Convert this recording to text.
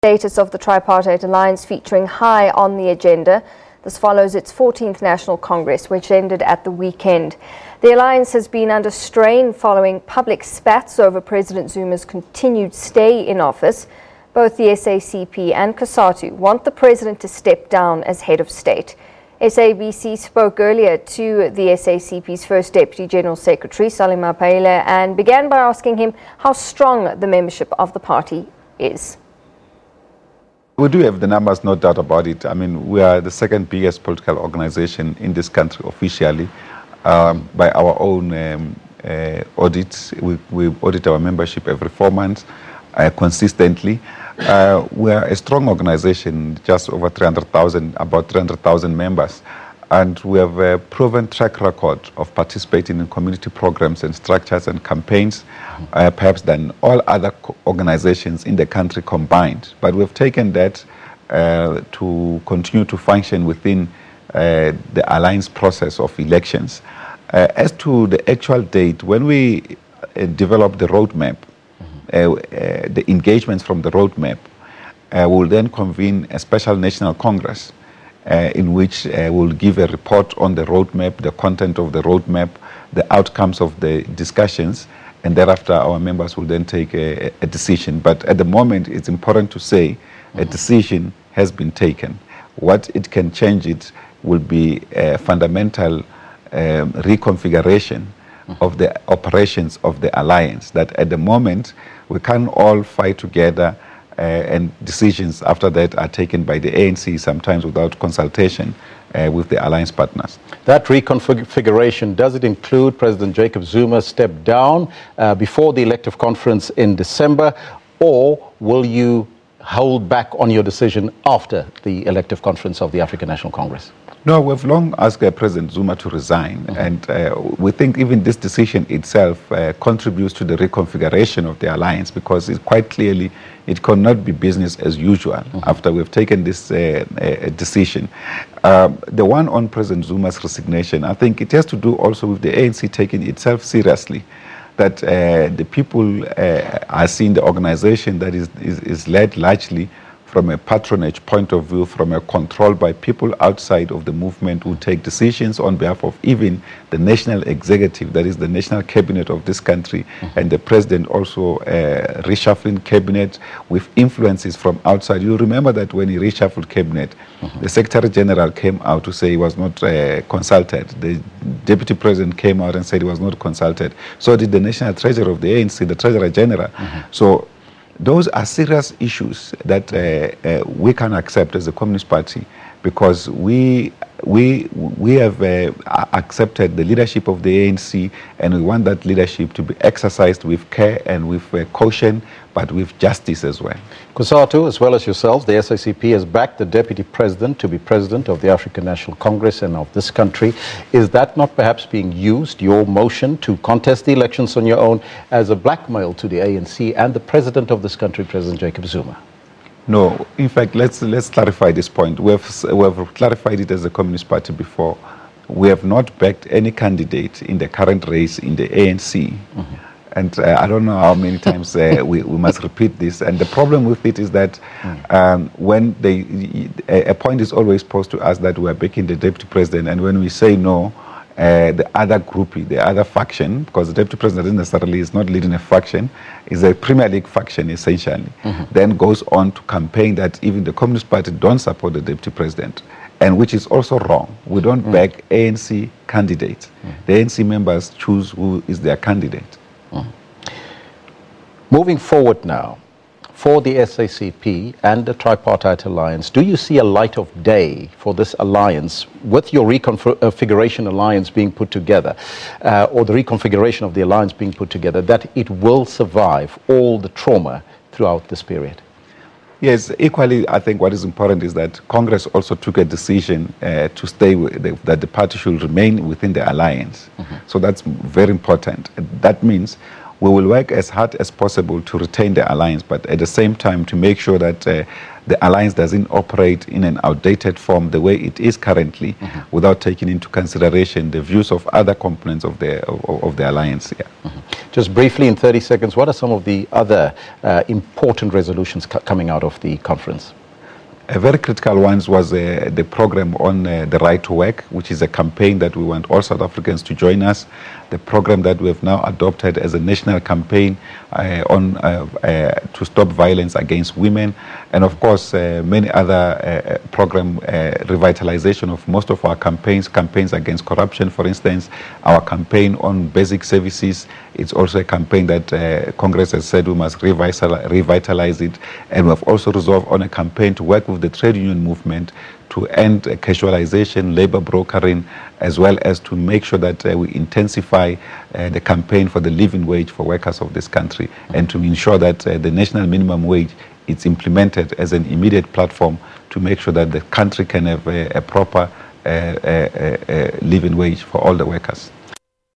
Status of the tripartite alliance featuring high on the agenda. This follows its 14th National Congress, which ended at the weekend. The alliance has been under strain following public spats over President Zuma's continued stay in office. Both the SACP and Cosatu want the president to step down as head of state. SABC spoke earlier to the SACP's first Deputy General Secretary, Mapaila, and began by asking him how strong the membership of the party is. We do have the numbers, no doubt about it. I mean, we are the second biggest political organization in this country officially. By our own audits, we audit our membership every 4 months consistently. We are a strong organization, just over 300,000, about 300,000 members. And we have a proven track record of participating in community programs and structures and campaigns, perhaps than all other organizations in the country combined. But we've taken that to continue to function within the alliance process of elections. As to the actual date, when we develop the roadmap, the engagements from the roadmap, we'll then convene a special national congress in which we'll give a report on the roadmap, the content of the roadmap, the outcomes of the discussions, and thereafter our members will then take a decision. But at the moment, it's important to say a decision has been taken. What it can change it will be a fundamental reconfiguration of the operations of the alliance, that at the moment we can't all fight together and decisions after that are taken by the ANC, sometimes without consultation with the alliance partners. That reconfiguration, does it include President Jacob Zuma step down before the elective conference in December, or will you hold back on your decision after the elective conference of the African National Congress? No, we've long asked President Zuma to resign, and we think even this decision itself contributes to the reconfiguration of the alliance, because it quite clearly it cannot be business as usual after we've taken this decision. The one on President Zuma's resignation, I think it has to do also with the ANC taking itself seriously, that the people are seeing the organization that is led largely from a patronage point of view, from a control by people outside of the movement who take decisions on behalf of even the national executive, that is the national cabinet of this country, and the president also reshuffling cabinet with influences from outside. You remember that when he reshuffled cabinet, the Secretary General came out to say he was not consulted. The Deputy President came out and said he was not consulted. So did the National Treasurer of the ANC, the Treasurer General. So those are serious issues that we can accept as a Communist Party, because we have accepted the leadership of the ANC, and we want that leadership to be exercised with care and with caution, but with justice as well. Cosatu, as well as yourselves, the SACP has backed the Deputy President to be President of the African National Congress and of this country. Is that not perhaps being used, your motion to contest the elections on your own, as a blackmail to the ANC and the President of this country, President Jacob Zuma? No, in fact, let's clarify this point. We have clarified it as a Communist Party before. We have not backed any candidate in the current race in the ANC. And I don't know how many times we must repeat this. And the problem with it is that when a point is always posed to us that we are backing the Deputy President, and when we say no, the other groupie, the other faction, because the Deputy President necessarily is not leading a faction, is a Premier League faction essentially, then goes on to campaign that even the Communist Party don't support the Deputy President, and which is also wrong. We don't back ANC candidates. The ANC members choose who is their candidate. Moving forward now, for the SACP and the Tripartite Alliance, do you see a light of day for this alliance with your reconfiguration alliance being put together, or the reconfiguration of the alliance being put together, that it will survive all the trauma throughout this period? Yes, equally, I think what is important is that Congress also took a decision to stay with that the party should remain within the alliance. So that's very important. That means we will work as hard as possible to retain the alliance, but at the same time to make sure that the alliance doesn't operate in an outdated form the way it is currently, without taking into consideration the views of other components of the alliance. Yeah. Just briefly, in 30 seconds, what are some of the other important resolutions coming out of the conference? A very critical one was the program on the right to work, which is a campaign that we want all South Africans to join us. The program that we have now adopted as a national campaign to stop violence against women, and of course many other program revitalization of most of our campaigns against corruption, for instance, our campaign on basic services. It's also a campaign that Congress has said we must revitalize it, and we have also resolved on a campaign to work with the trade union movement to end casualization, labor brokering, as well as to make sure that we intensify the campaign for the living wage for workers of this country, and to ensure that the national minimum wage is implemented as an immediate platform to make sure that the country can have a proper living wage for all the workers.